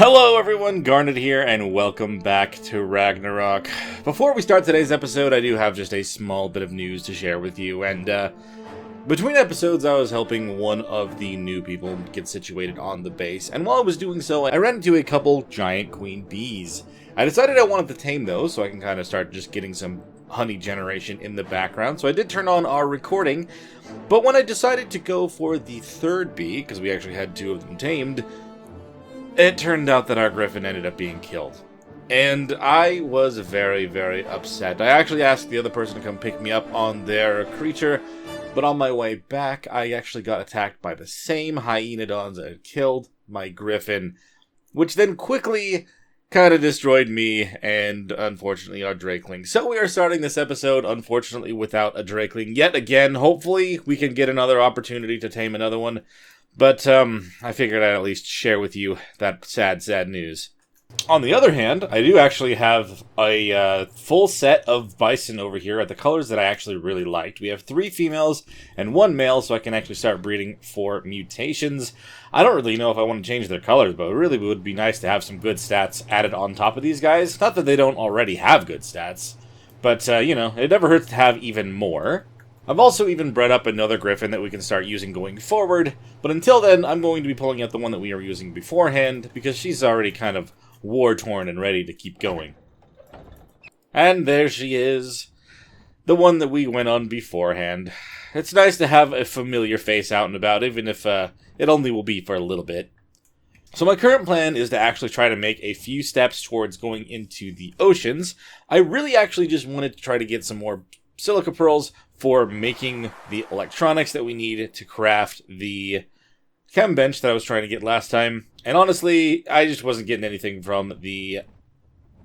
Hello everyone, Garnet here, and welcome back to Ragnarok. Before we start today's episode, I do have just a small bit of news to share with you, and between episodes I was helping one of the new people get situated on the base, and while I was doing so, I ran into a couple giant queen bees. I decided I wanted to tame those, so I can kind of start just getting some honey generation in the background, so I did turn on our recording, but when I decided to go for the third bee, because we actually had two of them tamed, it turned out that our griffin ended up being killed. And I was very, very upset. I actually asked the other person to come pick me up on their creature, but on my way back, I actually got attacked by the same hyenodons that had killed my griffin, which then quickly kind of destroyed me and, unfortunately, our drakeling. So we are starting this episode, unfortunately, without a drakeling yet again. Hopefully, we can get another opportunity to tame another one. But, I figured I'd at least share with you that sad, sad news. On the other hand, I do actually have a full set of bison over here at the colors that I actually really liked. We have 3 females and 1 male, so I can actually start breeding for mutations. I don't really know if I want to change their colors, but it really would be nice to have some good stats added on top of these guys. Not that they don't already have good stats, but, you know, it never hurts to have even more. I've also even bred up another griffin that we can start using going forward, but until then, I'm going to be pulling out the one that we were using beforehand, because she's already kind of war-torn and ready to keep going. And there she is, the one that we went on beforehand. It's nice to have a familiar face out and about, even if it only will be for a little bit. So my current plan is to actually try to make a few steps towards going into the oceans. I really actually just wanted to try to get some more silica pearls for making the electronics that we need to craft the chem bench that I was trying to get last time. And honestly, I just wasn't getting anything from the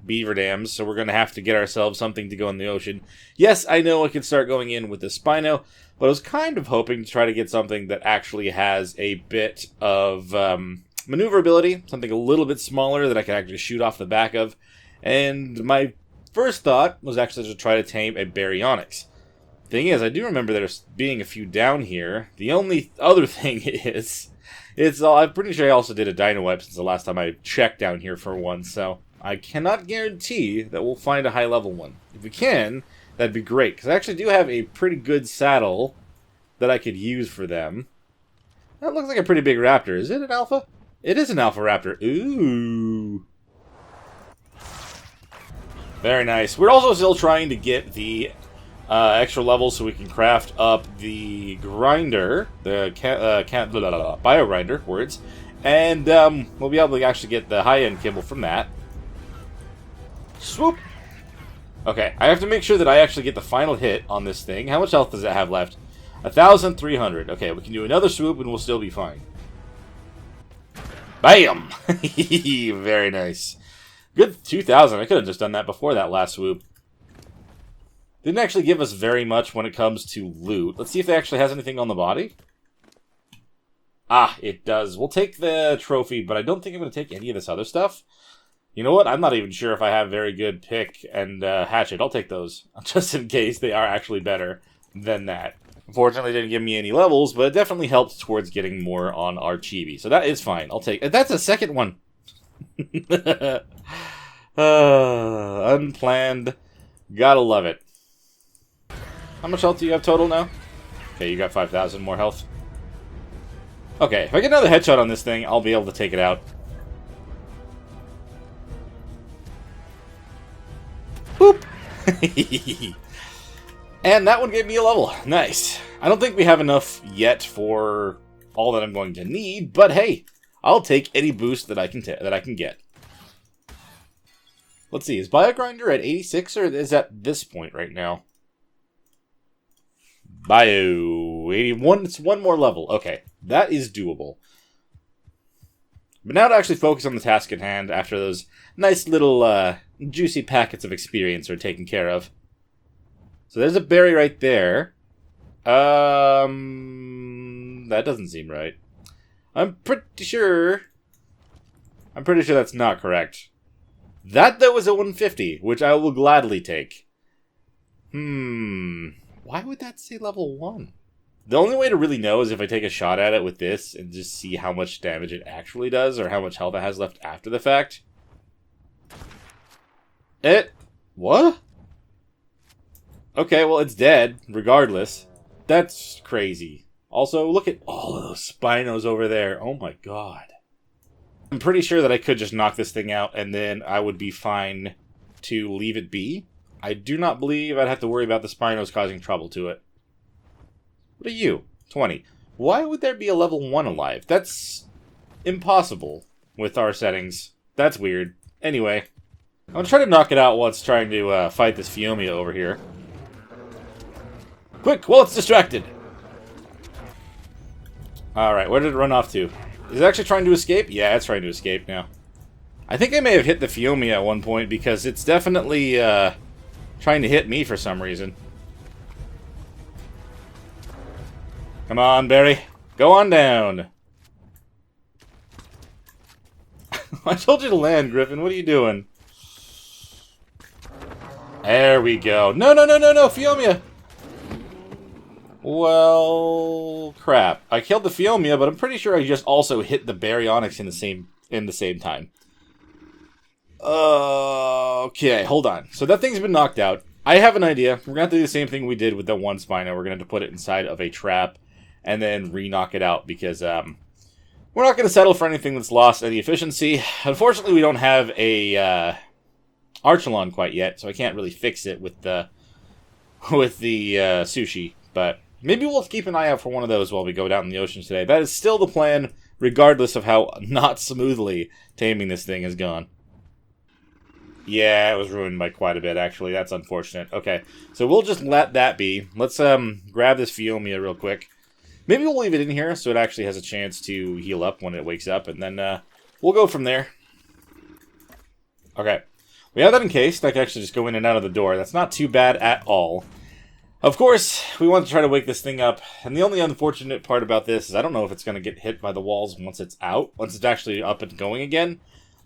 beaver dams, so we're going to have to get ourselves something to go in the ocean. Yes, I know I can start going in with the Spino, but I was kind of hoping to try to get something that actually has a bit of maneuverability, something a little bit smaller that I can actually shoot off the back of. And my first thought was actually to try to tame a baryonyx. Thing is, I do remember there's being a few down here. The only other thing is, I'm pretty sure I also did a dino wipe since the last time I checked down here for one, so I cannot guarantee that we'll find a high level one. If we can, that'd be great, because I actually do have a pretty good saddle that I could use for them. That looks like a pretty big raptor. Is it an alpha? It is an alpha raptor. Ooh. Very nice. We're also still trying to get the extra levels so we can craft up the grinder, the bio grinder, words, and we'll be able to actually get the high-end kibble from that. Swoop! Okay, I have to make sure that I actually get the final hit on this thing. How much health does it have left? 1,300. Okay, we can do another swoop and we'll still be fine. Bam! Very nice. Good 2,000. I could have just done that before that last swoop. Didn't actually give us very much when it comes to loot. Let's see if it actually has anything on the body. Ah, it does. We'll take the trophy, but I don't think I'm going to take any of this other stuff. You know what? I'm not even sure if I have very good pick and hatchet. I'll take those, just in case they are actually better than that. Unfortunately, it didn't give me any levels, but it definitely helped towards getting more on our chibi. So that is fine. I'll take it. That's a second one. Unplanned. Gotta love it. How much health do you have total now? Okay, you got 5,000 more health. Okay, if I get another headshot on this thing, I'll be able to take it out. Boop! And that one gave me a level. Nice. I don't think we have enough yet for all that I'm going to need, but hey, I'll take any boost that I can get. Let's see, is Biogrinder at 86, or is at this point right now? Bio 81, it's one more level. Okay, that is doable. But now to actually focus on the task at hand after those nice little juicy packets of experience are taken care of. So there's a berry right there. That doesn't seem right. I'm pretty sure that's not correct. That, though, is a 150, which I will gladly take. Why would that say level 1? The only way to really know is if I take a shot at it with this and just see how much damage it actually does, or how much health it has left after the fact. What? Okay, well, it's dead, regardless. That's crazy. Also, look at all of those Spinos over there. Oh my god. I'm pretty sure that I could just knock this thing out, and then I would be fine to leave it be. I do not believe I'd have to worry about the Spinos causing trouble to it. What are you? 20. Why would there be a level 1 alive? That's impossible with our settings. That's weird. Anyway, I'm going to try to knock it out while it's trying to fight this Fiomia over here. Quick, while it's distracted! Alright, where did it run off to? Is it actually trying to escape? Yeah, it's trying to escape now. I think I may have hit the Fiomia at one point, because it's definitely trying to hit me for some reason. Come on, Barry. Go on down. I told you to land, Griffin. What are you doing? There we go. No, no, no, no, no, Fiomia! Well, crap. I killed the Fiomia, but I'm pretty sure I just also hit the Baryonyx in the same time. Okay, hold on. So that thing's been knocked out. I have an idea. We're gonna have to do the same thing we did with the one Spino. We're gonna have to put it inside of a trap and then re-knock it out, because we're not gonna settle for anything that's lost any efficiency. Unfortunately, we don't have a Archelon quite yet, so I can't really fix it with the sushi, but maybe we'll keep an eye out for one of those while we go down in the ocean today. That is still the plan, regardless of how not smoothly taming this thing has gone. Yeah, it was ruined by quite a bit, actually. That's unfortunate. Okay, so we'll just let that be. Let's grab this Fiomia real quick. Maybe we'll leave it in here so it actually has a chance to heal up when it wakes up, and then we'll go from there. Okay, we have that encased. I can actually just go in and out of the door. That's not too bad at all. Of course, we want to try to wake this thing up, and the only unfortunate part about this is I don't know if it's going to get hit by the walls once it's out, once it's actually up and going again.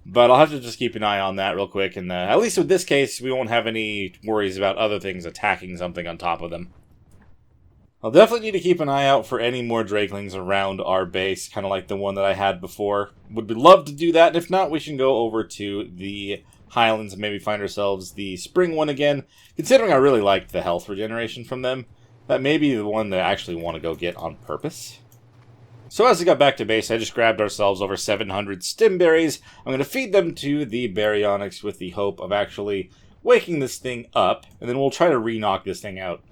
But I'll have to just keep an eye on that real quick, and at least with this case, we won't have any worries about other things attacking something on top of them. I'll definitely need to keep an eye out for any more Drakelings around our base, kind of like the one that I had before. Would love to do that, and if not, we should go over to the Highlands and maybe find ourselves the spring one again. Considering I really liked the health regeneration from them, that may be the one that I actually want to go get on purpose. So as we got back to base, I just grabbed ourselves over 700 stimberries. I'm going to feed them to the Baryonyx with the hope of actually waking this thing up, and then we'll try to re-knock this thing out.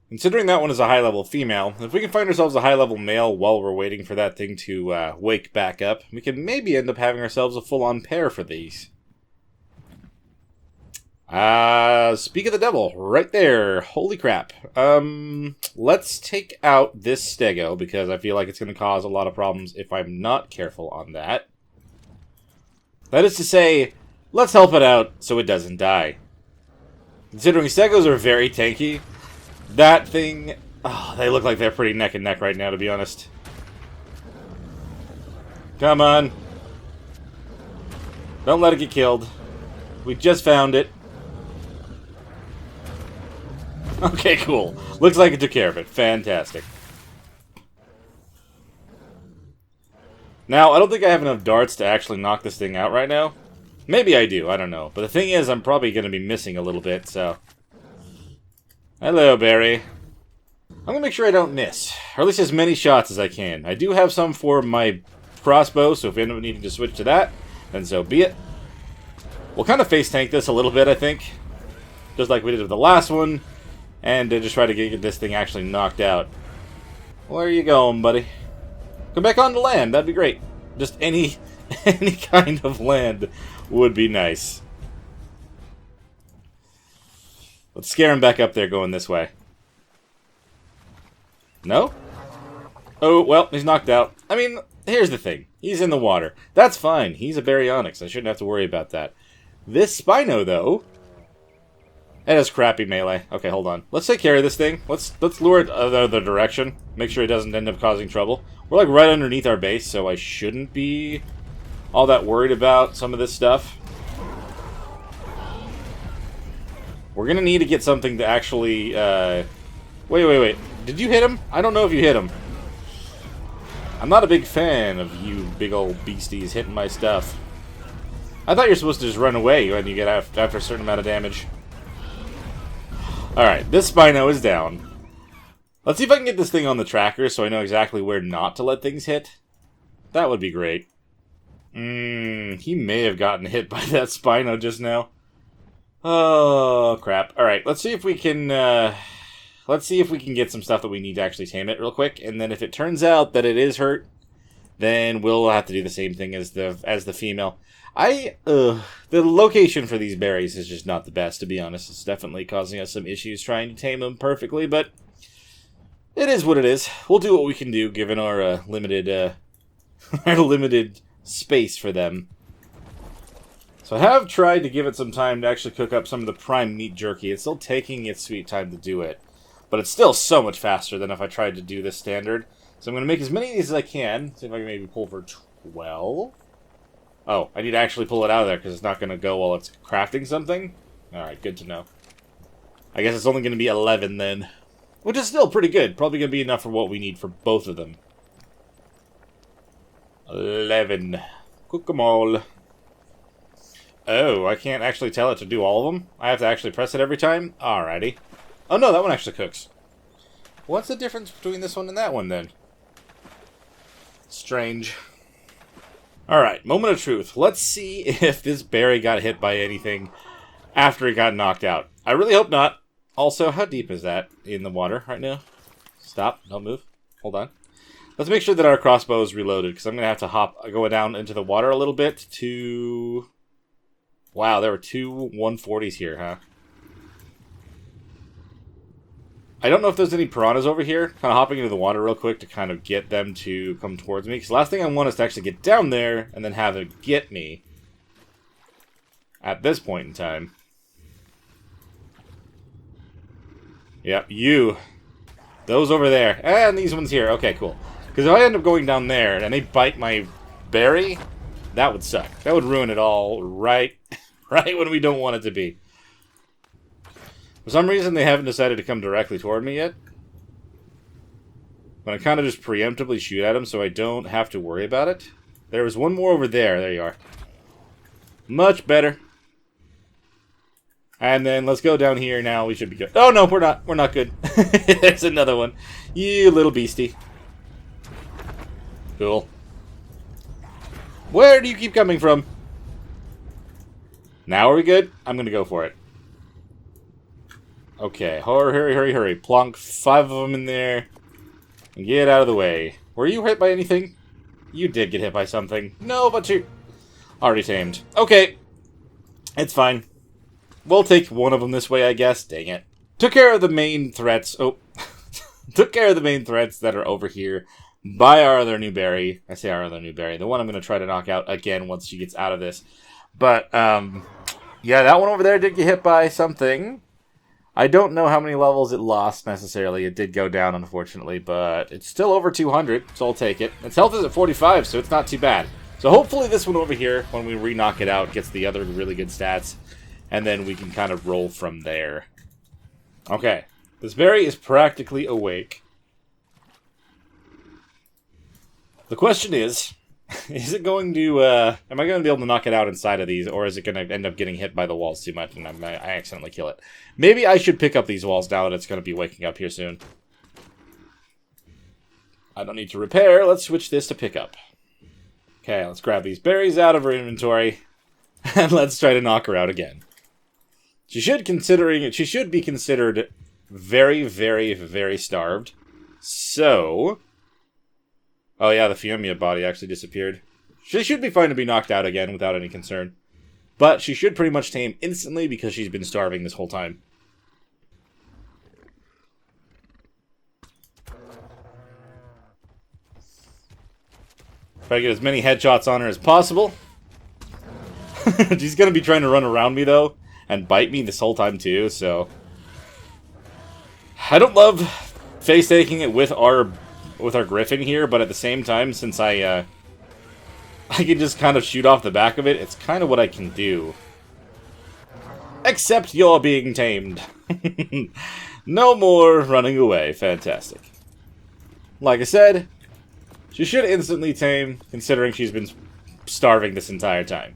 Considering that one is a high-level female, if we can find ourselves a high-level male while we're waiting for that thing to wake back up, we can maybe end up having ourselves a full-on pair for these. Speak of the devil, right there. Holy crap. Let's take out this stego, because I feel like it's going to cause a lot of problems if I'm not careful on that. That is to say, let's help it out so it doesn't die. Considering stegos are very tanky, that thing... Oh, they look like they're pretty neck and neck right now, to be honest. Come on. Don't let it get killed. We just found it. Okay, cool. Looks like it took care of it. Fantastic. Now, I don't think I have enough darts to actually knock this thing out right now. Maybe I do, I don't know. But the thing is, I'm probably going to be missing a little bit, so... Hello, Barry. I'm going to make sure I don't miss. Or at least as many shots as I can. I do have some for my crossbow, so if we end up needing to switch to that, then so be it. We'll kind of face tank this a little bit, I think. Just like we did with the last one. And just try to get this thing actually knocked out. Where are you going, buddy? Come back on the land. That'd be great. Just any kind of land would be nice. Let's scare him back up there going this way. No? Oh, well, he's knocked out. I mean, here's the thing. He's in the water. That's fine. He's a Baryonyx. I shouldn't have to worry about that. This Spino, though... It has crappy melee. Okay, hold on. Let's take care of this thing. Let's lure it the other direction. Make sure it doesn't end up causing trouble. We're like right underneath our base, so I shouldn't be all that worried about some of this stuff. We're gonna need to get something to actually... Wait. Did you hit him? I don't know if you hit him. I'm not a big fan of you big old beasties hitting my stuff. I thought you're supposed to just run away when you get after a certain amount of damage. Alright, this Spino is down. Let's see if I can get this thing on the tracker so I know exactly where not to let things hit. That would be great. He may have gotten hit by that Spino just now. Oh, crap. Alright, let's see if we can, get some stuff that we need to actually tame it real quick. And then if it turns out that it is hurt, then we'll have to do the same thing as the female. The location for these berries is just not the best, to be honest. It's definitely causing us some issues trying to tame them perfectly, but it is what it is. We'll do what we can do, given our limited space for them. So I have tried to give it some time to actually cook up some of the prime meat jerky. It's still taking its sweet time to do it, but it's still so much faster than if I tried to do this standard. So I'm going to make as many of these as I can. See if I can maybe pull for 12. Oh, I need to actually pull it out of there because it's not going to go while it's crafting something. Alright, good to know. I guess it's only going to be 11 then. Which is still pretty good. Probably going to be enough for what we need for both of them. 11. Cook them all. Oh, I can't actually tell it to do all of them? I have to actually press it every time? Alrighty. Oh no, that one actually cooks. What's the difference between this one and that one then? Strange. Alright, moment of truth. Let's see if this berry got hit by anything after it got knocked out. I really hope not. Also, how deep is that in the water right now? Stop. Don't move. Hold on. Let's make sure that our crossbow is reloaded, because I'm going to have to go down into the water a little bit to... Wow, there were two 140s here, huh? I don't know if there's any piranhas over here. Kind of hopping into the water real quick to kind of get them to come towards me. Because the last thing I want is to actually get down there and then have it get me at this point in time. Yep, you. Those over there. And these ones here. Okay, cool. Because if I end up going down there and they bite my berry, that would suck. That would ruin it all right when we don't want it to be. For some reason, they haven't decided to come directly toward me yet. But I kind of just preemptively shoot at them so I don't have to worry about it. There was one more over there. There you are. Much better. And then let's go down here now. We should be good. Oh, no, we're not. We're not good. There's another one. You little beastie. Cool. Where do you keep coming from? Now are we good? I'm going to go for it. Okay, hurry, hurry, hurry. Plonk 5 of them in there. And get out of the way. Were you hit by anything? You did get hit by something. No, but you... Already tamed. Okay. It's fine. We'll take one of them this way, I guess. Dang it. Took care of the main threats. Oh. Took care of the main threats that are over here by our other new berry. I say our other new berry. The one I'm going to try to knock out again once she gets out of this. But, yeah, that one over there did get hit by something. I don't know how many levels it lost, necessarily. It did go down, unfortunately, but it's still over 200, so I'll take it. Its health is at 45, so it's not too bad. So hopefully this one over here, when we re-knock it out, gets the other really good stats, and then we can kind of roll from there. Okay. This berry is practically awake. The question is it going to, am I going to be able to knock it out inside of these, or is it going to end up getting hit by the walls too much and I accidentally kill it? Maybe I should pick up these walls now that it's going to be waking up here soon. I don't need to repair. Let's switch this to pick up. Okay, let's grab these berries out of her inventory, and let's try to knock her out again. She should be considered very, very, very starved. So... Oh yeah, the Fiumia body actually disappeared. She should be fine to be knocked out again without any concern. But she should pretty much tame instantly because she's been starving this whole time. Try to get as many headshots on her as possible. She's going to be trying to run around me though, and bite me this whole time too, so... I don't love face-taking it with our griffin here, but at the same time, since I can just kind of shoot off the back of it, it's kind of what I can do. Except you're being tamed. No more running away. Fantastic. Like I said, she should instantly tame, considering she's been starving this entire time.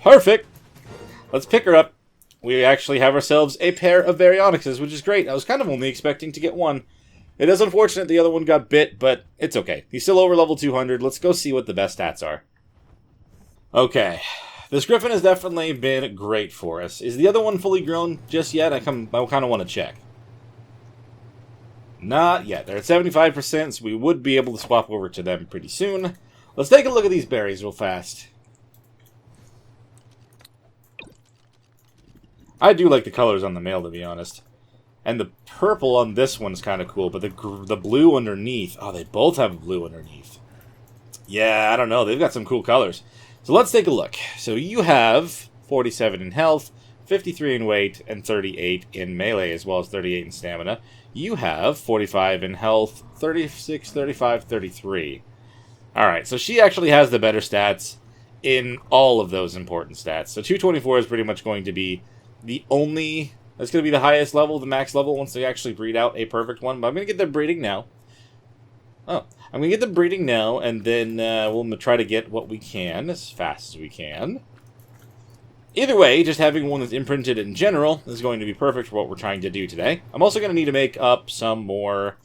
Perfect! Let's pick her up. We actually have ourselves a pair of Baryonyxes, which is great. I was kind of only expecting to get one. It is unfortunate the other one got bit, but it's okay. He's still over level 200. Let's go see what the best stats are. Okay. This Griffin has definitely been great for us. Is the other one fully grown just yet? I kind of want to check. Not yet. They're at 75%, so we would be able to swap over to them pretty soon. Let's take a look at these berries real fast. I do like the colors on the male, to be honest. And the purple on this one's kind of cool, but the blue underneath... Oh, they both have blue underneath. Yeah, I don't know. They've got some cool colors. So let's take a look. So you have 47 in health, 53 in weight, and 38 in melee, as well as 38 in stamina. You have 45 in health, 36, 35, 33. Alright, so she actually has the better stats in all of those important stats. So 224 is pretty much going to be the only... That's going to be the highest level, the max level, once they actually breed out a perfect one. But I'm going to get them breeding now. Oh, I'm going to get them breeding now, and then we'll try to get what we can as fast as we can. Either way, just having one that's imprinted in general is going to be perfect for what we're trying to do today. I'm also going to need to make up some more,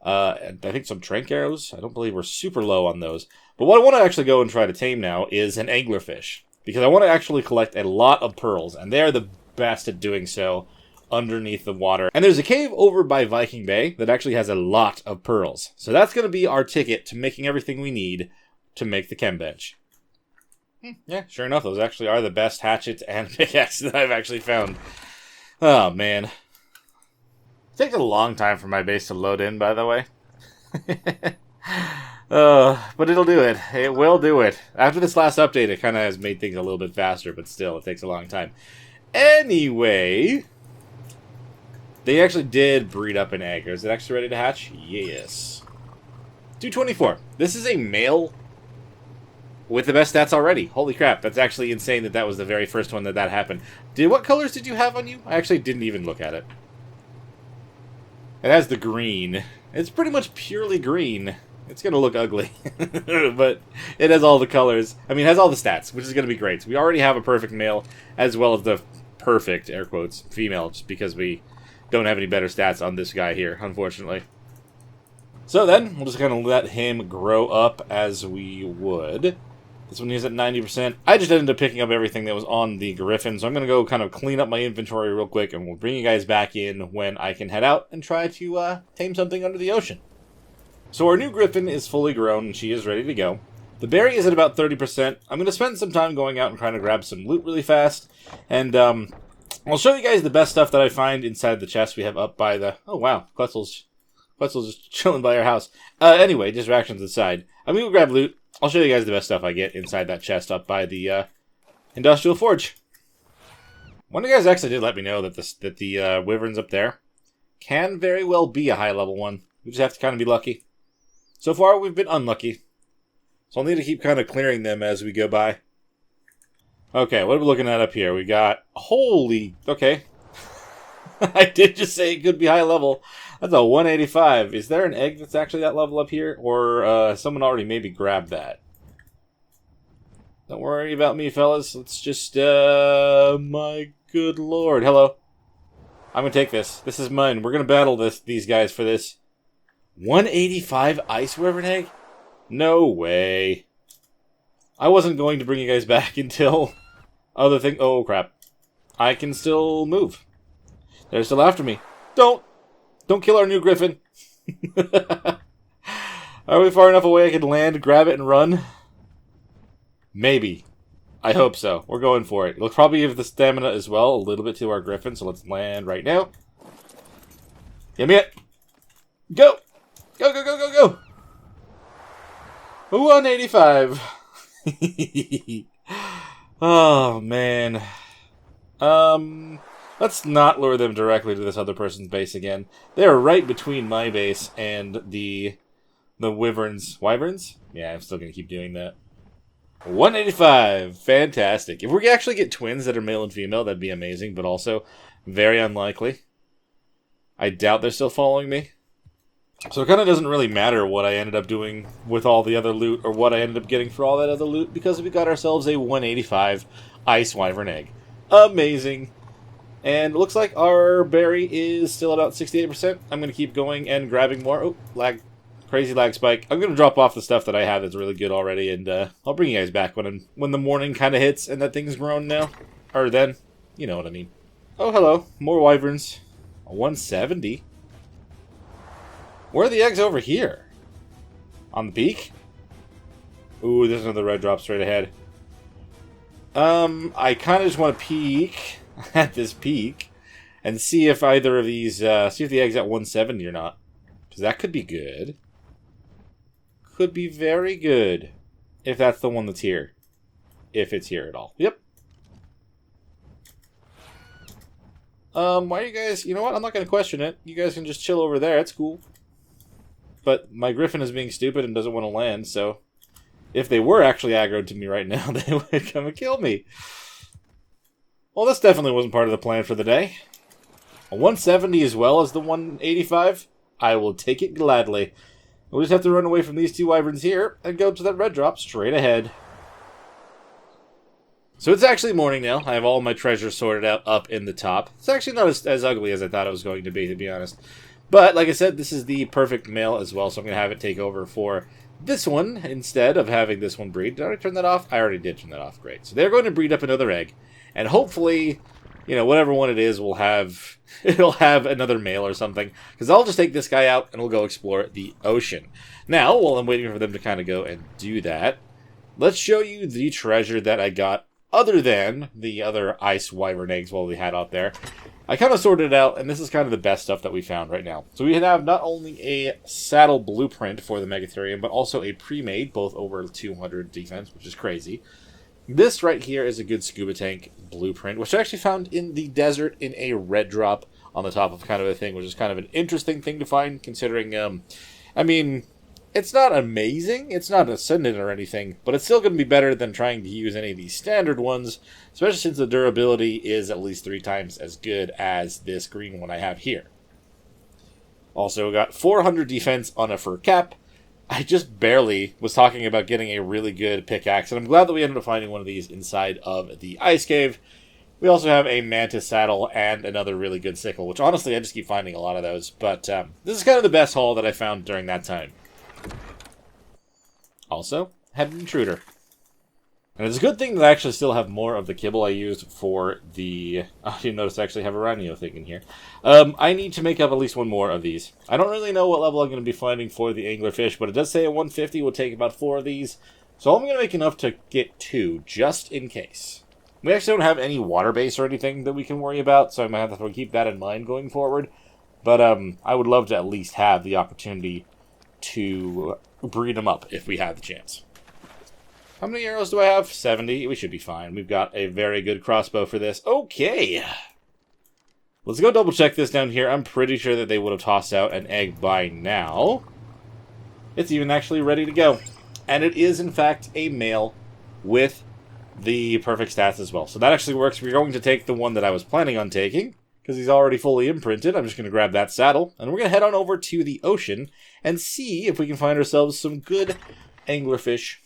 I think some trank arrows. I don't believe we're super low on those. But what I want to actually go and try to tame now is an anglerfish. Because I want to actually collect a lot of pearls, and they are the best at doing so underneath the water. And there's a cave over by Viking Bay that actually has a lot of pearls. So that's going to be our ticket to making everything we need to make the chem bench. Yeah, sure enough, those actually are the best hatchets and pickaxes that I've actually found. Oh, man. It takes a long time for my base to load in, by the way. But it'll do it. It will do it. After this last update, it kind of has made things a little bit faster, but still, it takes a long time. Anyway, they actually did breed up an egg. Is it actually ready to hatch? Yes. 224. This is a male with the best stats already. Holy crap, that's actually insane that that was the very first one that happened. What colors did you have on you? I actually didn't even look at it. It has the green. It's pretty much purely green. It's going to look ugly, but it has all the colors. I mean, it has all the stats, which is going to be great. So we already have a perfect male, as well as the perfect, air quotes, female, just because we don't have any better stats on this guy here, unfortunately. So then, we'll just kind of let him grow up as we would. This one is at 90%. I just ended up picking up everything that was on the Griffin, so I'm going to go kind of clean up my inventory real quick, and we'll bring you guys back in when I can head out and try to tame something under the ocean. So our new Griffin is fully grown, and she is ready to go. The berry is at about 30%. I'm going to spend some time going out and trying to grab some loot really fast. And I'll show you guys the best stuff that I find inside the chest we have up by the... Oh, wow. Quetzal's just chilling by our house. Anyway, distractions aside. I'm going to grab loot. I'll show you guys the best stuff I get inside that chest up by the Industrial Forge. One of you guys actually did let me know that the wyverns up there can very well be a high-level one. We just have to kind of be lucky. So far, we've been unlucky. So I'll need to keep kind of clearing them as we go by. Okay, what are we looking at up here? We got... Holy... Okay. I did just say it could be high level. That's a 185. Is there an egg that's actually that level up here? Or someone already maybe grabbed that? Don't worry about me, fellas. Let's just... my good lord. Hello. I'm going to take this. This is mine. We're going to battle these guys for this. 185 ice wyvern egg? No way. I wasn't going to bring you guys back until other thing. Oh, crap. I can still move. They're still after me. Don't kill our new Griffin. Are we far enough away I can land, grab it, and run? Maybe. I hope so. We're going for it. It'll probably give the stamina as well a little bit to our Griffin, so let's land right now. Give me it. Go! Go, go, go, go, go! 185. Oh, man. Let's not lure them directly to this other person's base again. They're right between my base and the wyverns. Wyverns? Yeah, I'm still going to keep doing that. 185. Fantastic. If we actually get twins that are male and female, that'd be amazing. But also, Very unlikely. I doubt they're still following me. So it kind of doesn't really matter what I ended up doing with all the other loot, or what I ended up getting for all that other loot, because we got ourselves a 185 Ice Wyvern egg. Amazing. And it looks like our berry is still about 68%. I'm going to keep going and grabbing more. Oh, lag. Crazy lag spike. I'm going to drop off the stuff that I have that's really good already, and I'll bring you guys back when the morning kind of hits and that thing's grown now. Or then. You know what I mean. Oh, hello. More wyverns. A 170. Where are the eggs over here? On the peak? Ooh, there's another red drop straight ahead. I kind of just want to peek at this peak and see if either of these, see if the egg's at 170 or not. Because that could be good. Could be very good. If that's the one that's here. If it's here at all. Yep. Why are you guys... You know what? I'm not going to question it. You guys can just chill over there. It's cool. But my griffin is being stupid and doesn't want to land, so... If they were actually aggroed to me right now, they would come and kill me. Well, this definitely wasn't part of the plan for the day. A 170 as well as the 185? I will take it gladly. We'll just have to run away from these two wyverns here and go to that red drop straight ahead. So it's actually morning now. I have all my treasures sorted out up in the top. It's actually not as ugly as I thought it was going to be honest. But, like I said, this is the perfect male as well, so I'm going to have it take over for this one instead of having this one breed. Did I already turn that off? I already did turn that off. Great. So they're going to breed up another egg. And hopefully, you know, whatever one it is will have... It'll have another male or something. Because I'll just take this guy out and we'll go explore the ocean. Now, while I'm waiting for them to kind of go and do that, let's show you the treasure that I got other than the other ice wyvern eggs while we had out there. I kind of sorted it out, and this is kind of the best stuff that we found right now. So we have not only a saddle blueprint for the Megatherium, but also a pre-made, both over 200 defense, which is crazy. This right here is a good scuba tank blueprint, which I actually found in the desert in a red drop on the top of kind of a thing, which is kind of an interesting thing to find, considering, I mean, it's not amazing, it's not ascendant or anything, but it's still going to be better than trying to use any of these standard ones, especially since the durability is at least 3 times as good as this green one I have here. Also got 400 defense on a fur cap. I just barely was talking about getting a really good pickaxe, and I'm glad that we ended up finding one of these inside of the ice cave. We also have a mantis saddle and another really good sickle, which honestly I just keep finding a lot of those, but this is kind of the best haul that I found during that time. Also, had an intruder. And it's a good thing that I actually still have more of the kibble I used for the... Oh, you notice I actually have a rhino thing in here. I need to make up at least one more of these. I don't really know what level I'm going to be finding for the anglerfish, but it does say a 150 will take about 4 of these. So I'm going to make enough to get 2, just in case. We actually don't have any water base or anything that we can worry about, so I might have to keep that in mind going forward. But I would love to at least have the opportunity to breed them up if we have the chance. How many arrows do I have? 70. We should be fine. We've got a very good crossbow for this. Okay. Let's go double check this down here. I'm pretty sure that they would have tossed out an egg by now. It's even actually ready to go. And it is, in fact, a male with the perfect stats as well. So that actually works. We're going to take the one that I was planning on taking, because he's already fully imprinted. I'm just going to grab that saddle, and we're going to head on over to the ocean and see if we can find ourselves some good anglerfish.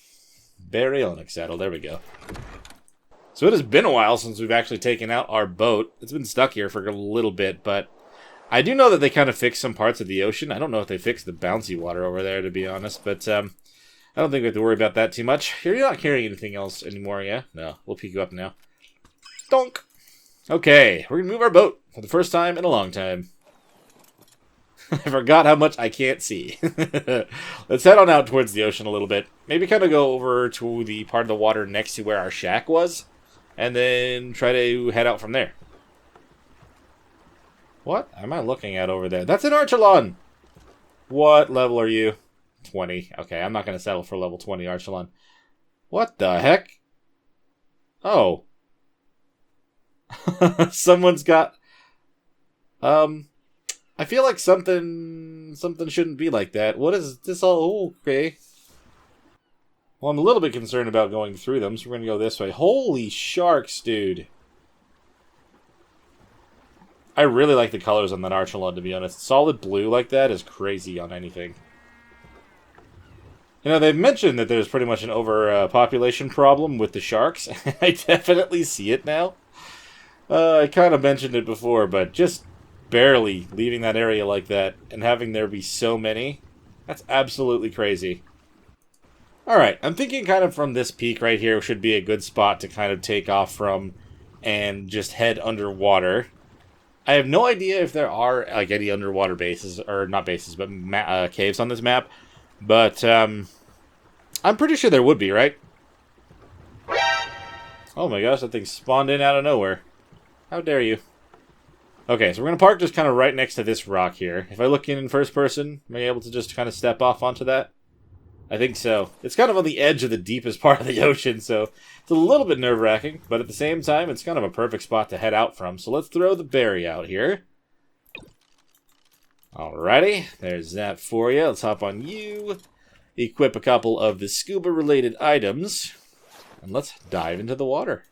Baryonyx saddle, there we go. So it has been a while since we've actually taken out our boat. It's been stuck here for a little bit, but I do know that they kind of fixed some parts of the ocean. I don't know if they fixed the bouncy water over there, to be honest, but I don't think we have to worry about that too much. You're not carrying anything else anymore, yeah? No, we'll pick you up now. Donk! Okay, we're going to move our boat for the first time in a long time. I forgot how much I can't see. Let's head on out towards the ocean a little bit. Maybe kind of go over to the part of the water next to where our shack was, and then try to head out from there. What am I looking at over there? That's an Archelon! What level are you? 20. Okay, I'm not going to settle for level 20 Archelon. What the heck? Oh. Someone's got... I feel like something shouldn't be like that. What is this all? Oh, okay. Well, I'm a little bit concerned about going through them, so we're going to go this way. Holy sharks, dude. I really like the colors on that Archelon, to be honest. Solid blue like that is crazy on anything. You know, they've mentioned that there's pretty much an overpopulation problem with the sharks. I definitely see it now. I kind of mentioned it before, but just barely leaving that area like that and having there be so many, that's absolutely crazy. Alright, I'm thinking kind of from this peak right here should be a good spot to kind of take off from and just head underwater. I have no idea if there are like any underwater bases, or not bases, but caves on this map, but I'm pretty sure there would be, right? Oh my gosh, that thing spawned in out of nowhere. How dare you? Okay, so we're going to park just kind of right next to this rock here. If I look in first person, am I able to just kind of step off onto that? I think so. It's kind of on the edge of the deepest part of the ocean, so it's a little bit nerve-wracking, but at the same time, it's kind of a perfect spot to head out from. So let's throw the berry out here. Alrighty, there's that for you. Let's hop on you, equip a couple of the scuba-related items, and let's dive into the water.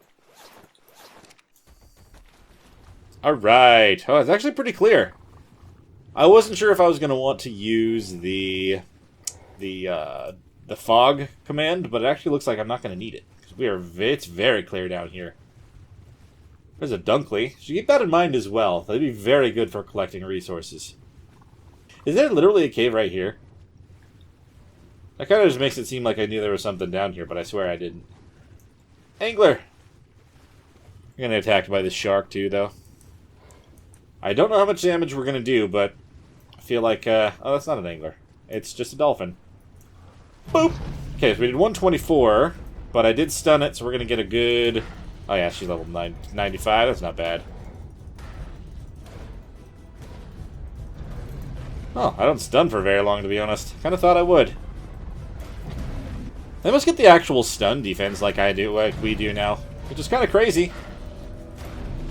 Alright. Oh, it's actually pretty clear. I wasn't sure if I was going to want to use the fog command, but it actually looks like I'm not going to need it. It's very clear down here. There's a Dunkley. Should keep that in mind as well. That'd be very good for collecting resources. Is there literally a cave right here? That kind of just makes it seem like I knew there was something down here, but I swear I didn't. Angler! I'm going to get attacked by this shark too, though. I don't know how much damage we're going to do, but I feel like, oh, that's not an angler. It's just a dolphin. Boop! Okay, so we did 124, but I did stun it, so we're going to get a good... Oh yeah, she's level 95, that's not bad. Oh, I don't stun for very long, to be honest. Kind of thought I would. They must get the actual stun defense like we do now, which is kind of crazy.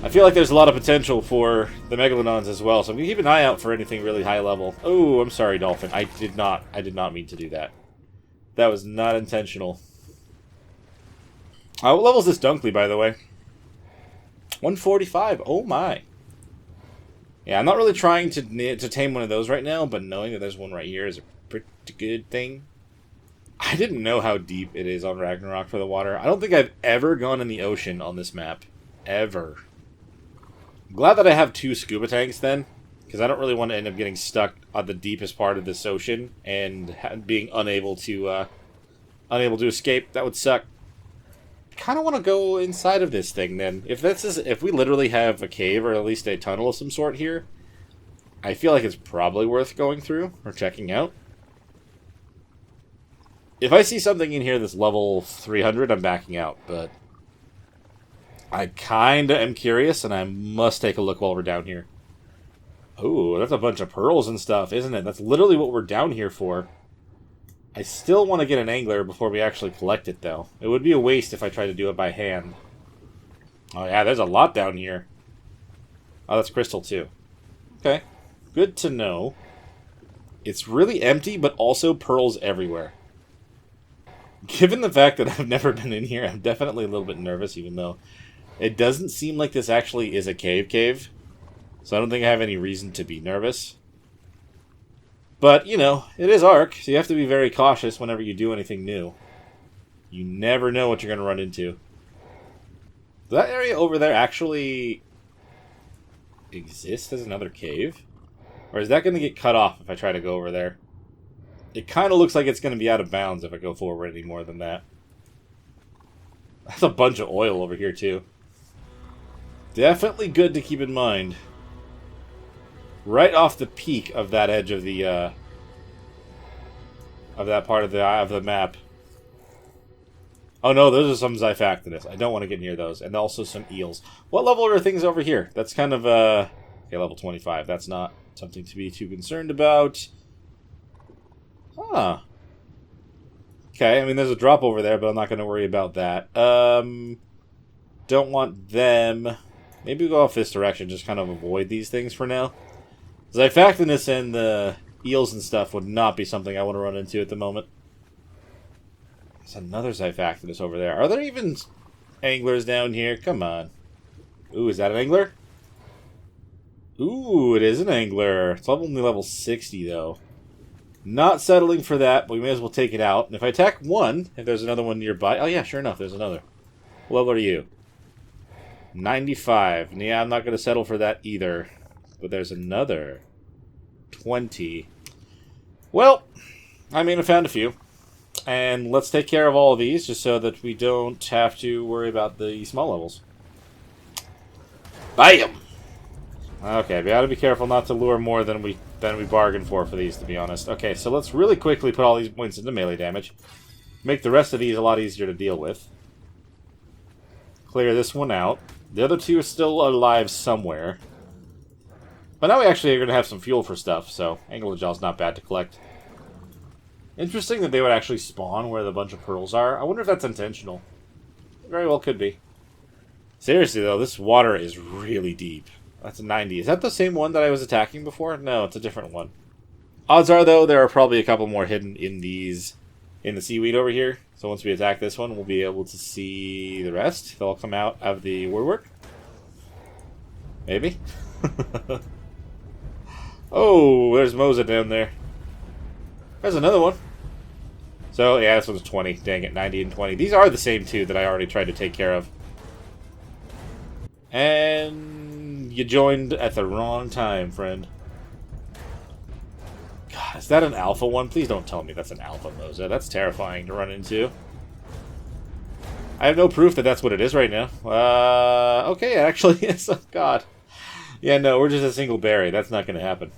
I feel like there's a lot of potential for the Megalodons as well, so I'm going to keep an eye out for anything really high level. Oh, I'm sorry, Dolphin. I did not mean to do that. That was not intentional. What level is this Dunkley, by the way? 145. Oh my. Yeah, I'm not really trying to tame one of those right now, but knowing that there's one right here is a pretty good thing. I didn't know how deep it is on Ragnarok for the water. I don't think I've ever gone in the ocean on this map. Ever. I'm glad that I have 2 scuba tanks then, because I don't really want to end up getting stuck on the deepest part of this ocean and being unable to escape. That would suck. I kind of want to go inside of this thing then. If we literally have a cave or at least a tunnel of some sort here, I feel like it's probably worth going through or checking out. If I see something in here that's level 300, I'm backing out, but I kinda am curious, and I must take a look while we're down here. Oh, that's a bunch of pearls and stuff, isn't it? That's literally what we're down here for. I still want to get an angler before we actually collect it, though. It would be a waste if I tried to do it by hand. Oh yeah, there's a lot down here. Oh, that's crystal, too. Okay. Good to know. It's really empty, but also pearls everywhere. Given the fact that I've never been in here, I'm definitely a little bit nervous, even though it doesn't seem like this actually is a cave. So I don't think I have any reason to be nervous. But, you know, it is Ark, so you have to be very cautious whenever you do anything new. You never know what you're going to run into. Does that area over there actually exist as another cave? Or is that going to get cut off if I try to go over there? It kind of looks like it's going to be out of bounds if I go forward any more than that. That's a bunch of oil over here, too. Definitely good to keep in mind. Right off the peak of that edge of the, of that part of the map. Oh no, those are some Xiphactinus. I don't want to get near those. And also some eels. What level are things over here? That's kind of, okay, level 25. That's not something to be too concerned about. Huh. Okay, I mean, there's a drop over there, but I'm not going to worry about that. Don't want them. Maybe we'll go off this direction, just kind of avoid these things for now. Xiphactinus and the eels and stuff would not be something I want to run into at the moment. There's another Xiphactinus over there. Are there even anglers down here? Come on. Ooh, is that an angler? Ooh, it is an angler. It's only level 60, though. Not settling for that, but we may as well take it out. And if I attack one, if there's another one nearby... Oh, yeah, sure enough, there's another. What level are you? 95. Yeah, I'm not going to settle for that either. But there's another. 20. Well, I mean, I found a few. And let's take care of all of these, just so that we don't have to worry about the small levels. Bam! Okay, we gotta be careful not to lure more than we bargained for these, to be honest. Okay, so let's really quickly put all these points into melee damage. Make the rest of these a lot easier to deal with. Clear this one out. The other two are still alive somewhere. But now we actually are going to have some fuel for stuff, so Angler Gel's not bad to collect. Interesting that they would actually spawn where the bunch of pearls are. I wonder if that's intentional. Very well could be. Seriously, though, this water is really deep. That's a 90. Is that the same one that I was attacking before? No, it's a different one. Odds are, though, there are probably a couple more hidden in the seaweed over here. So once we attack this one, we'll be able to see the rest. They'll come out of the woodwork. Maybe. Oh, there's Moza down there. There's another one. So, yeah, this one's 20. Dang it, 90 and 20. These are the same two that I already tried to take care of. And you joined at the wrong time, friend. God, is that an alpha one? Please don't tell me that's an alpha Moza. That's terrifying to run into. I have no proof that that's what it is right now. Okay, it actually is. Oh, God. Yeah, no, we're just a single berry. That's not going to happen.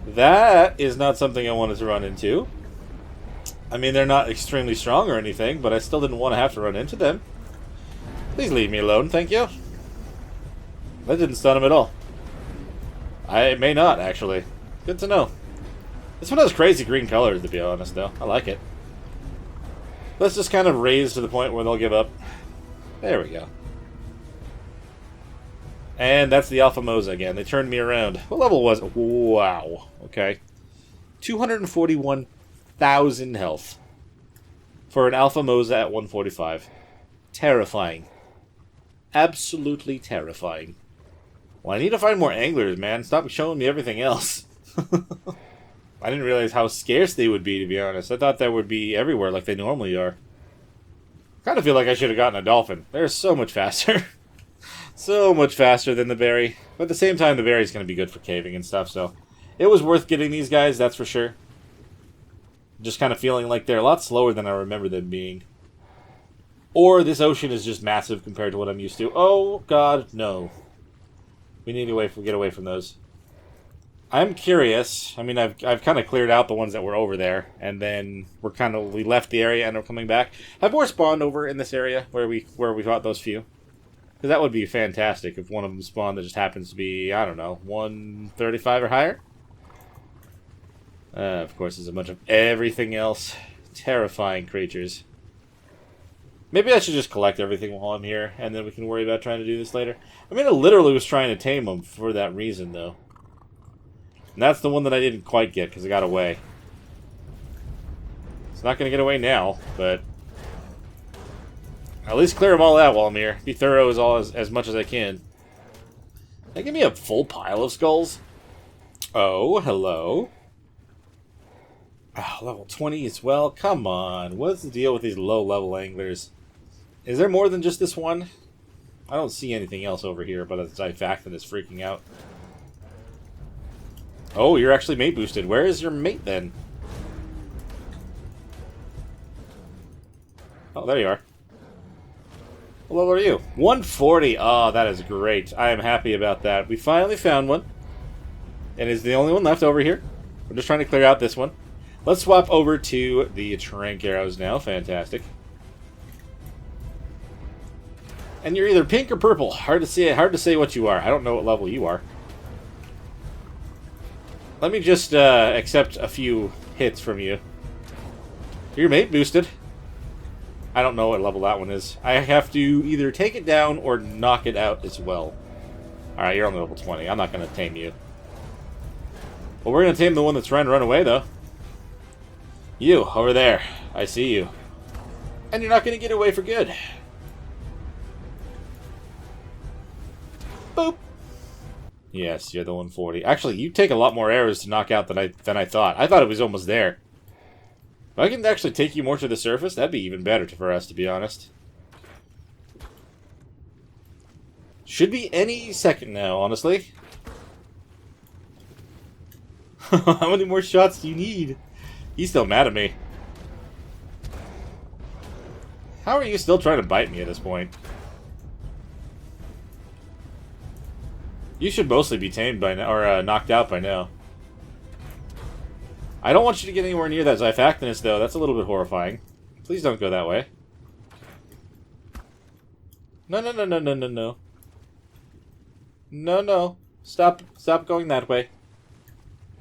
That is not something I wanted to run into. I mean, they're not extremely strong or anything, but I still didn't want to have to run into them. Please leave me alone, thank you. That didn't stun him at all. I may not, actually. Good to know. This one has crazy green colors, to be honest, though. I like it. Let's just kind of raise to the point where they'll give up. There we go. And that's the Alpha Moza again. They turned me around. What level was it? Wow. Okay. 241,000 health. For an Alpha Moza at 145. Terrifying. Absolutely terrifying. Well, I need to find more anglers, man. Stop showing me everything else. I didn't realize how scarce they would be, to be honest. I thought they would be everywhere like they normally are. Kind of feel like I should have gotten a dolphin. They're so much faster. So much faster than the berry. But at the same time, the berry's going to be good for caving and stuff, so... It was worth getting these guys, that's for sure. Just kind of feeling like they're a lot slower than I remember them being. Or this ocean is just massive compared to what I'm used to. Oh, God, no. We need to get away from those. I'm curious. I mean, I've kind of cleared out the ones that were over there, and then we left the area and are coming back. Have more spawned over in this area where we fought those few. Because that would be fantastic if one of them spawned that just happens to be, I don't know, 135 or higher. Of course, there's a bunch of everything else. Terrifying creatures. Maybe I should just collect everything while I'm here, and then we can worry about trying to do this later. I mean, I literally was trying to tame them for that reason, though. And that's the one that I didn't quite get, because it got away. It's not going to get away now, but... At least clear them all out while I'm here. Be thorough as much as I can. They give me a full pile of skulls? Oh, hello. Oh, level 20 as well? Come on. What's the deal with these low-level anglers? Is there more than just this one? I don't see anything else over here, but it's the fact that it's freaking out. Oh, you're actually mate boosted. Where is your mate, then? Oh, there you are. What level are you? 140. Oh, that is great. I am happy about that. We finally found one. And it's the only one left over here. We're just trying to clear out this one. Let's swap over to the trank arrows now. Fantastic. And you're either pink or purple. Hard to say what you are. I don't know what level you are. Let me just accept a few hits from you. You're mate boosted. I don't know what level that one is. I have to either take it down or knock it out as well. Alright, you're only level 20. I'm not going to tame you. Well, we're going to tame the one that's trying to run away, though. You, over there. I see you. And you're not going to get away for good. Boop. Yes, you're the 140. Actually, you take a lot more arrows to knock out than I thought. I thought it was almost there. If I can actually take you more to the surface, that'd be even better for us, to be honest. Should be any second now, honestly. How many more shots do you need? He's still mad at me. How are you still trying to bite me at this point? You should mostly be tamed by now, or knocked out by now. I don't want you to get anywhere near that Xiphactinus, though. That's a little bit horrifying. Please don't go that way. No, no, no, no, no, no, no. No, no. Stop going that way.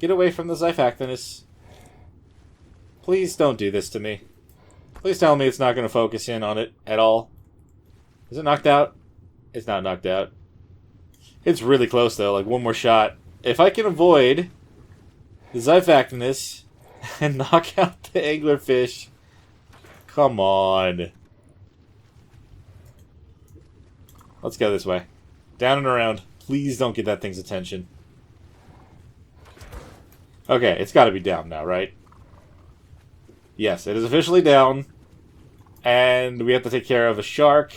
Get away from the Xiphactinus. Please don't do this to me. Please tell me it's not going to focus in on it at all. Is it knocked out? It's not knocked out. It's really close, though. Like, one more shot. If I can avoid the Xiphactinus and knock out the anglerfish... Come on. Let's go this way. Down and around. Please don't get that thing's attention. Okay, it's got to be down now, right? Yes, it is officially down. And we have to take care of a shark.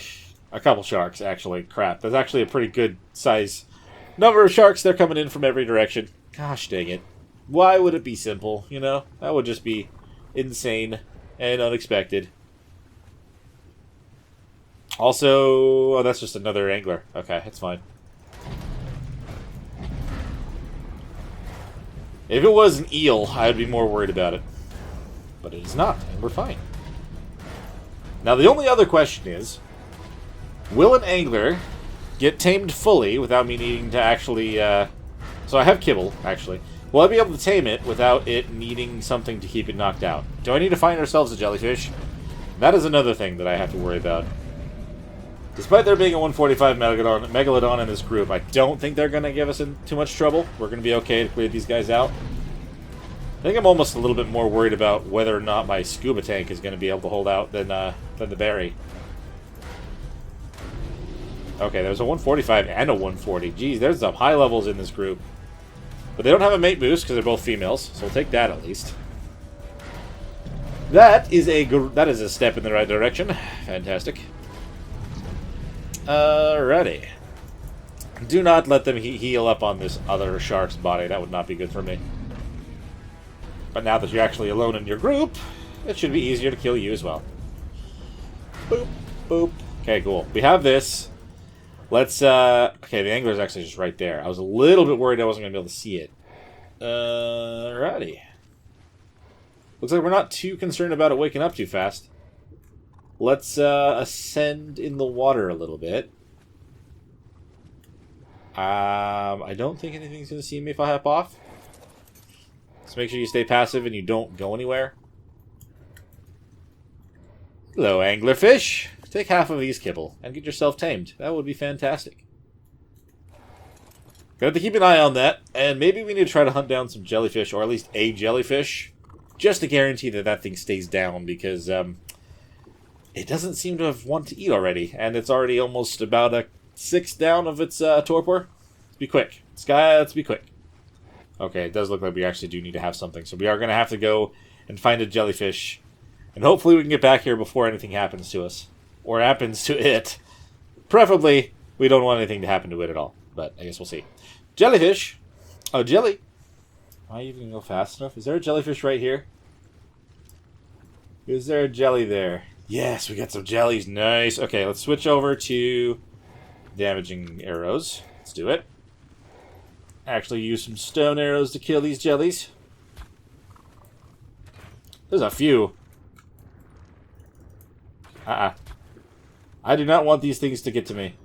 A couple sharks, actually. Crap, that's actually a pretty good size number of sharks. They're coming in from every direction. Gosh dang it. Why would it be simple, you know? That would just be insane and unexpected. Also... Oh, that's just another angler. Okay, it's fine. If it was an eel, I would be more worried about it. But it is not, and we're fine. Now, the only other question is... Will an angler get tamed fully without me needing to actually... So I have kibble, actually. Will I be able to tame it without it needing something to keep it knocked out? Do I need to find ourselves a jellyfish? That is another thing that I have to worry about. Despite there being a 145 Megalodon in this group, I don't think they're going to give us in too much trouble. We're going to be okay to clear these guys out. I think I'm almost a little bit more worried about whether or not my scuba tank is going to be able to hold out than the berry. Okay, there's a 145 and a 140. Geez, there's some high levels in this group. But they don't have a mate boost because they're both females, so we'll take that at least. That is a step in the right direction. Fantastic. Alrighty. Do not let them heal up on this other shark's body. That would not be good for me. But now that you're actually alone in your group, it should be easier to kill you as well. Boop, boop. Okay, cool. We have this. Let's, okay, the angler's actually just right there. I was a little bit worried I wasn't going to be able to see it. Alrighty. Looks like we're not too concerned about it waking up too fast. Let's, ascend in the water a little bit. I don't think anything's going to see me if I hop off. So make sure you stay passive and you don't go anywhere. Hello, anglerfish. Take half of these kibble and get yourself tamed. That would be fantastic. Got to keep an eye on that, and maybe we need to try to hunt down some jellyfish, or at least a jellyfish, just to guarantee that that thing stays down, because it doesn't seem to have want to eat already, and it's already almost about a 6 down of its torpor. Let's be quick. Let's be quick. Okay, it does look like we actually do need to have something, so we are going to have to go and find a jellyfish, and hopefully we can get back here before anything happens to us. Or happens to it. Preferably, we don't want anything to happen to it at all. But I guess we'll see. Jellyfish. Oh, jelly. Am I even going to go fast enough? Is there a jellyfish right here? Is there a jelly there? Yes, we got some jellies. Nice. Okay, let's switch over to damaging arrows. Let's do it. Actually use some stone arrows to kill these jellies. There's a few. I do not want these things to get to me.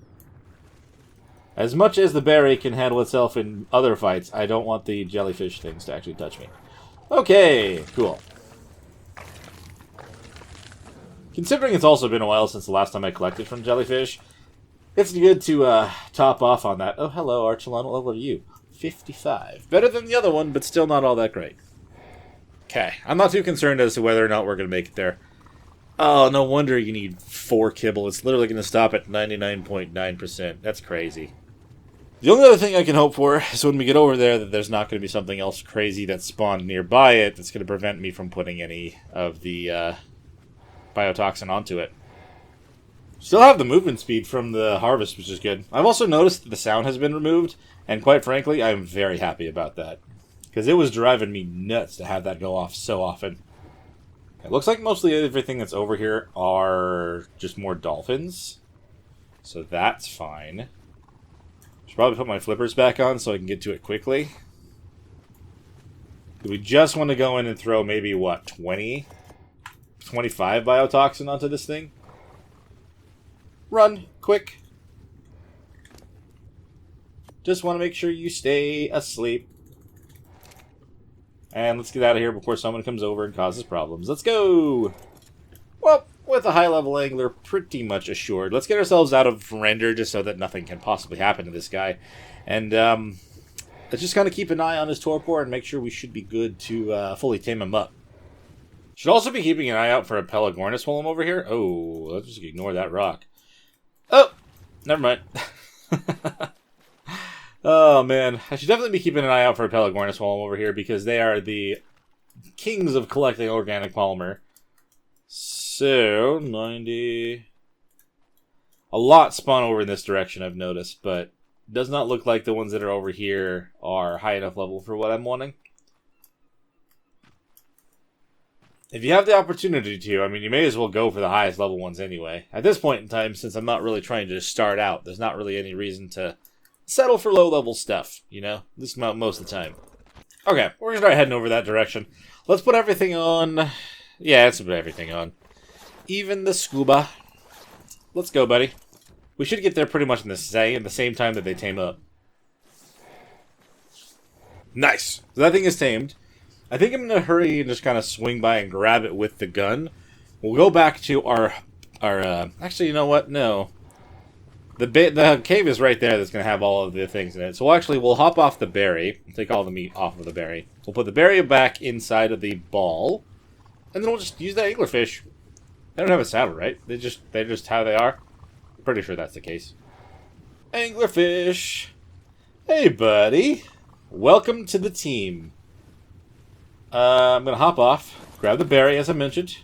As much as the berry can handle itself in other fights, I don't want the jellyfish things to actually touch me. Okay, cool. Considering it's also been a while since the last time I collected from jellyfish, it's good to top off on that. Oh, hello, Archelon. What level are you? 55. Better than the other one, but still not all that great. Okay, I'm not too concerned as to whether or not we're going to make it there. Oh, no wonder you need 4 kibble. It's literally going to stop at 99.9%. That's crazy. The only other thing I can hope for is when we get over there that there's not going to be something else crazy that's spawned nearby it that's going to prevent me from putting any of the biotoxin onto it. Still have the movement speed from the harvest, which is good. I've also noticed that the sound has been removed, and quite frankly, I'm very happy about that. Because it was driving me nuts to have that go off so often. It looks like mostly everything that's over here are just more dolphins. So that's fine. Should probably put my flippers back on so I can get to it quickly. Do we just want to go in and throw maybe, what, 20? 25 biotoxin onto this thing? Run, quick. Just want to make sure you stay asleep. And let's get out of here before someone comes over and causes problems. Let's go! Well, with a high-level angler pretty much assured, let's get ourselves out of render just so that nothing can possibly happen to this guy. And let's just kind of keep an eye on his torpor and make sure we should be good to fully tame him up. Should also be keeping an eye out for a Pelagornis while I'm over here. Oh, let's just ignore that rock. Oh, never mind. Oh, man. I should definitely be keeping an eye out for a Pelagornis while I'm over here because they are the kings of collecting organic polymer. So, 90... A lot spawn over in this direction, I've noticed, but it does not look like the ones that are over here are high enough level for what I'm wanting. If you have the opportunity to, I mean, you may as well go for the highest level ones anyway. At this point in time, since I'm not really trying to start out, there's not really any reason to settle for low-level stuff, you know? At least most of the time. Okay, we're going to start heading over that direction. Let's put everything on. Yeah, let's put everything on. Even the scuba. Let's go, buddy. We should get there pretty much in the same time that they tame up. Nice. So that thing is tamed. I think I'm going to hurry and just kind of swing by and grab it with the gun. We'll go back to our actually, you know what? No. The cave is right there that's going to have all of the things in it. So we'll hop off the berry. We'll take all the meat off of the berry. We'll put the berry back inside of the ball. And then we'll just use that anglerfish. They don't have a saddle, right? They're just how they are. Pretty sure that's the case. Anglerfish. Hey, buddy. Welcome to the team. I'm going to hop off, grab the berry, as I mentioned.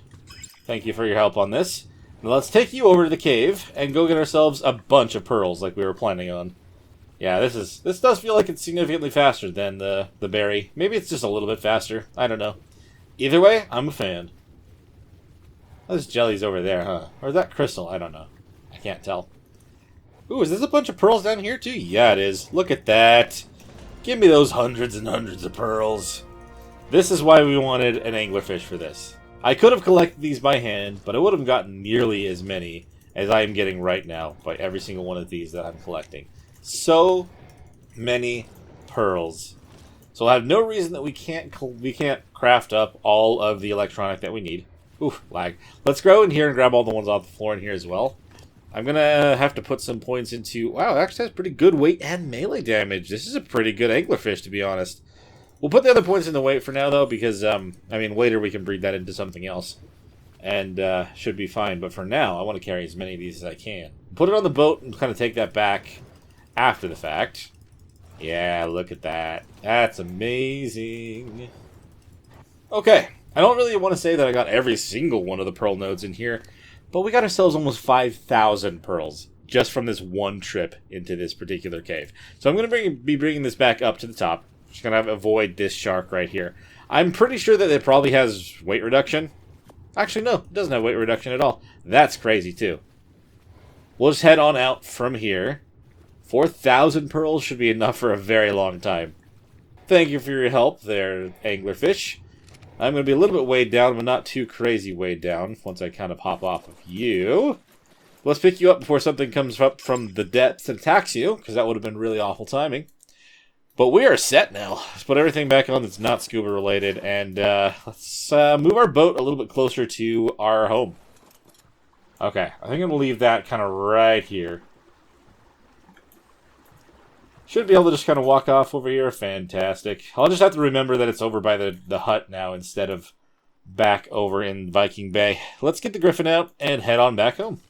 Thank you for your help on this. Now let's take you over to the cave and go get ourselves a bunch of pearls like we were planning on. Yeah, this does feel like it's significantly faster than the berry. Maybe it's just a little bit faster. I don't know. Either way, I'm a fan. Oh, this jelly's over there, huh? Or is that crystal? I don't know. I can't tell. Ooh, is this a bunch of pearls down here too? Yeah, it is. Look at that. Give me those hundreds and hundreds of pearls. This is why we wanted an anglerfish for this. I could have collected these by hand, but I would have gotten nearly as many as I am getting right now by every single one of these that I'm collecting. So many pearls. So I have no reason that we can't craft up all of the electronic that we need. Oof, lag. Let's go in here and grab all the ones off the floor in here as well. I'm going to have to put some points into... Wow, it actually has pretty good weight and melee damage. This is a pretty good anglerfish, to be honest. We'll put the other points in the weight for now, though, because, I mean, later we can breed that into something else. And should be fine. But for now, I want to carry as many of these as I can. Put it on the boat and kind of take that back after the fact. Yeah, look at that. That's amazing. Okay. I don't really want to say that I got every single one of the pearl nodes in here, but we got ourselves almost 5,000 pearls just from this one trip into this particular cave. So I'm going to be bringing this back up to the top. Just going to avoid this shark right here. I'm pretty sure that it probably has weight reduction. Actually, no, it doesn't have weight reduction at all. That's crazy, too. We'll just head on out from here. 4,000 pearls should be enough for a very long time. Thank you for your help there, anglerfish. I'm going to be a little bit weighed down, but not too crazy weighed down once I kind of hop off of you. Let's pick you up before something comes up from the depths and attacks you, because that would have been really awful timing. But we are set now. Let's put everything back on that's not scuba related, and let's move our boat a little bit closer to our home. Okay, I think I'm going to leave that kind of right here. Should be able to just kind of walk off over here. Fantastic. I'll just have to remember that it's over by the hut now instead of back over in Viking Bay. Let's get the Griffin out and head on back home.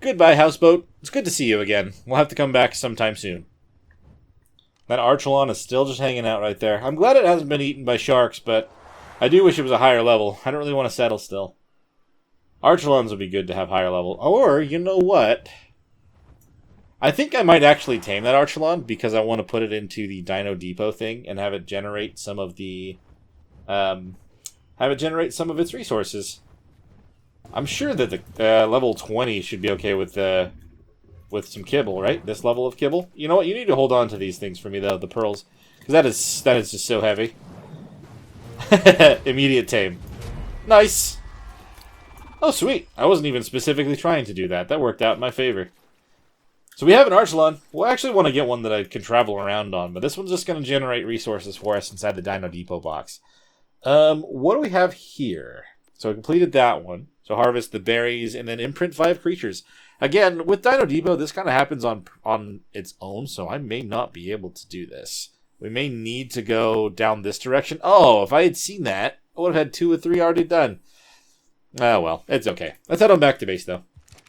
Goodbye, houseboat. It's good to see you again. We'll have to come back sometime soon. That Archelon is still just hanging out right there. I'm glad it hasn't been eaten by sharks, but I do wish it was a higher level. I don't really want to settle still. Archelons would be good to have higher level. Or, you know what? I think I might actually tame that Archelon because I want to put it into the Dino Depot thing and have it generate some of the... have it generate some of its resources. I'm sure that the level 20 should be okay with some kibble, right? This level of kibble. You know what? You need to hold on to these things for me, though, the pearls. Because that is just so heavy. Immediate tame. Nice! Oh, sweet. I wasn't even specifically trying to do that. That worked out in my favor. So we have an Archelon. We'll actually want to get one that I can travel around on, but this one's just going to generate resources for us inside the Dino Depot box. What do we have here? So I completed that one. So harvest the berries and then imprint 5 creatures. Again, with Dino Depot, this kind of happens on its own, so I may not be able to do this. We may need to go down this direction. Oh, if I had seen that, I would have had 2 or 3 already done. Oh, well, it's okay. Let's head on back to base, though.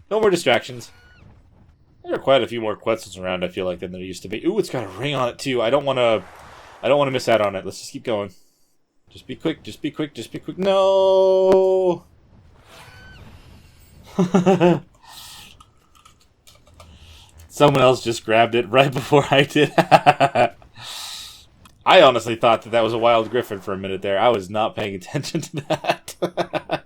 No more distractions. There are quite a few more Quetzals around, I feel like, than there used to be. Ooh, it's got a ring on it, too. I don't want to miss out on it. Let's just keep going. Just be quick, just be quick, just be quick. No! Someone else just grabbed it right before I did. I honestly thought that was a wild griffin for a minute there. I was not paying attention to that.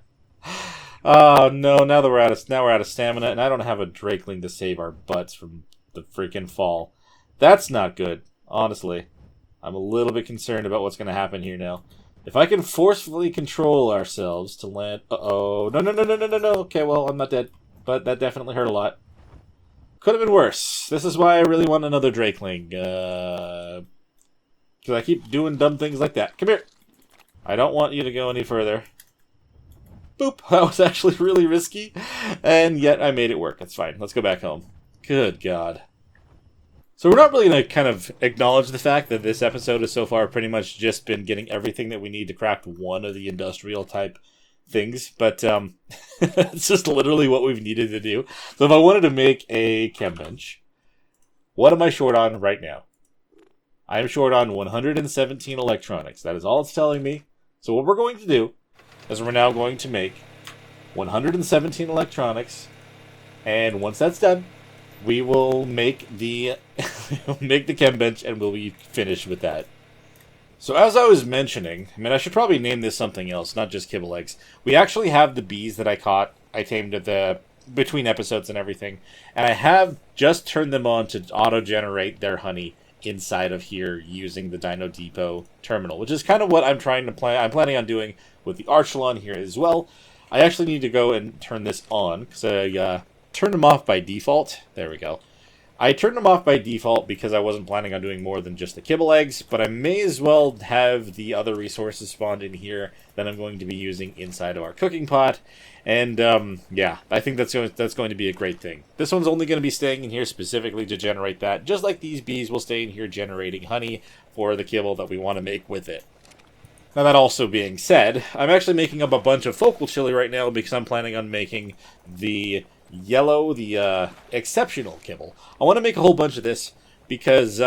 Oh no! Now we're out of stamina, and I don't have a Drakeling to save our butts from the freaking fall. That's not good, honestly. I'm a little bit concerned about what's going to happen here now. If I can forcefully control ourselves to land... Uh-oh. No. Okay, well, I'm not dead. But that definitely hurt a lot. Could have been worse. This is why I really want another Drakeling. Because I keep doing dumb things like that. Come here. I don't want you to go any further. Boop. That was actually really risky. And yet I made it work. That's fine. Let's go back home. Good God. So we're not really going to kind of acknowledge the fact that this episode has so far pretty much just been getting everything that we need to craft one of the industrial type things, but it's just literally what we've needed to do. So if I wanted to make a chem bench, what am I short on right now? I am short on 117 electronics. That is all it's telling me. So what we're going to do is we're now going to make 117 electronics, and once that's done, we will make the chem bench, and we'll be finished with that. So as I was mentioning, I mean, I should probably name this something else, not just kibble eggs. We actually have the bees that I tamed at between episodes and everything, and I have just turned them on to auto-generate their honey inside of here using the Dino Depot terminal, which is kind of what I'm planning on doing with the Archelon here as well. I actually need to go and turn this on, because I turned them off by default. There we go. I turned them off by default because I wasn't planning on doing more than just the kibble eggs, but I may as well have the other resources spawned in here that I'm going to be using inside of our cooking pot. And, yeah, I think that's going to be a great thing. This one's only going to be staying in here specifically to generate that, just like these bees will stay in here generating honey for the kibble that we want to make with it. Now, that also being said, I'm actually making up a bunch of focal chili right now because I'm planning on making the yellow, the exceptional kibble. I want to make a whole bunch of this because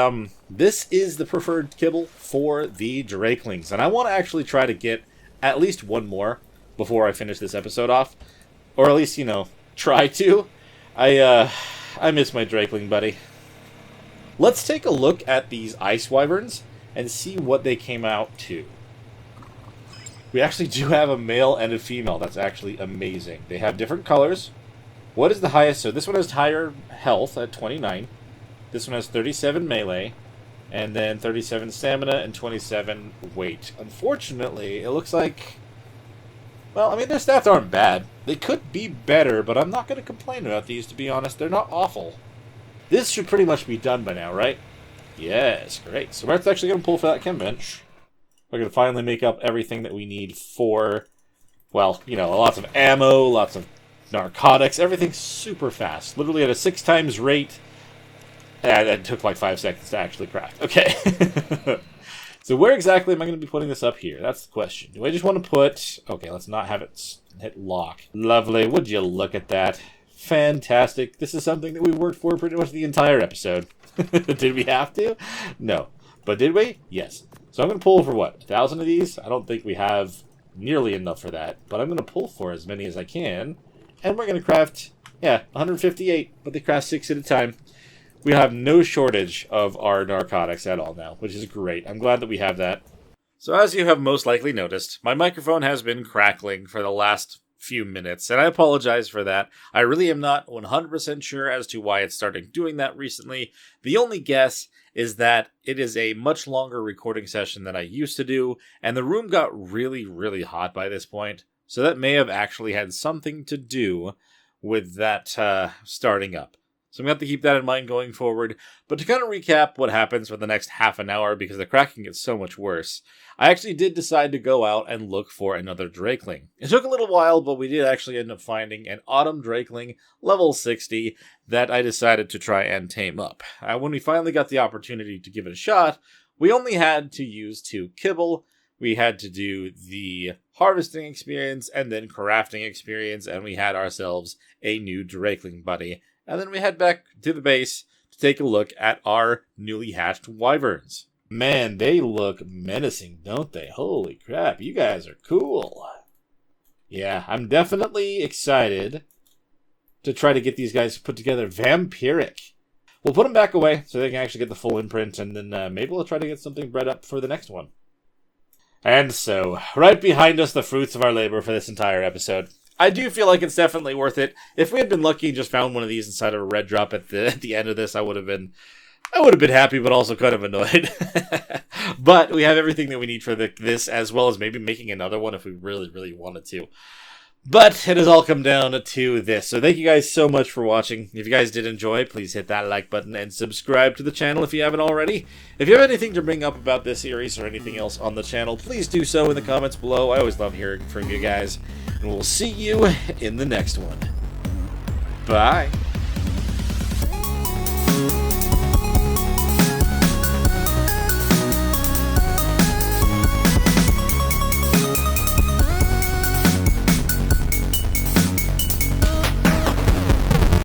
this is the preferred kibble for the Drakelings, and I want to actually try to get at least one more before I finish this episode off, or at least, you know, try to. I miss my Drakeling buddy. Let's take a look at these ice wyverns and see what they came out to. We actually do have a male and a female. That's actually amazing. They have different colors. What is the highest? So this one has higher health at 29. This one has 37 melee, and then 37 stamina and 27 weight. Unfortunately, it looks like... Well, I mean, their stats aren't bad. They could be better, but I'm not going to complain about these, to be honest. They're not awful. This should pretty much be done by now, right? Yes, great. So we're actually going to pull for that chem bench. We're going to finally make up everything that we need for, well, you know, lots of ammo, lots of narcotics, everything's super fast. Literally at a 6 times rate. And it took like 5 seconds to actually craft. Okay. So where exactly am I going to be putting this up here? That's the question. Do I just want to put... Okay, let's not have it hit lock. Lovely. Would you look at that? Fantastic. This is something that we worked for pretty much the entire episode. Did we have to? No. But did we? Yes. So I'm going to pull for what? 1,000 of these? I don't think we have nearly enough for that. But I'm going to pull for as many as I can. And we're going to craft, 158. But they craft 6 at a time. We have no shortage of our narcotics at all now, which is great. I'm glad that we have that. So as you have most likely noticed, my microphone has been crackling for the last few minutes, and I apologize for that. I really am not 100% sure as to why it's started doing that recently. The only guess is that it is a much longer recording session than I used to do, and the room got really, really hot by this point, so that may have actually had something to do with that starting up. So I'm going to have to keep that in mind going forward. But to kind of recap what happens for the next half an hour, because the cracking gets so much worse, I actually did decide to go out and look for another Drakeling. It took a little while, but we did actually end up finding an Autumn Drakeling, level 60, that I decided to try and tame up. When we finally got the opportunity to give it a shot, we only had to use 2 kibble. We had to do the harvesting experience and then crafting experience, and we had ourselves a new Drakeling buddy. And then we head back to the base to take a look at our newly hatched wyverns. Man, they look menacing, don't they? Holy crap, you guys are cool. Yeah, I'm definitely excited to try to get these guys put together. Vampiric. We'll put them back away so they can actually get the full imprint, and then maybe we'll try to get something bred up for the next one. And so, right behind us, the fruits of our labor for this entire episode. I do feel like it's definitely worth it. If we had been lucky and just found one of these inside of a red drop at the end of this, I would have been happy, but also kind of annoyed. But we have everything that we need for this, as well as maybe making another one if we really, really wanted to. But it has all come down to this. So thank you guys so much for watching. If you guys did enjoy, please hit that like button and subscribe to the channel if you haven't already. If you have anything to bring up about this series or anything else on the channel, please do so in the comments below. I always love hearing from you guys. And we'll see you in the next one. Bye.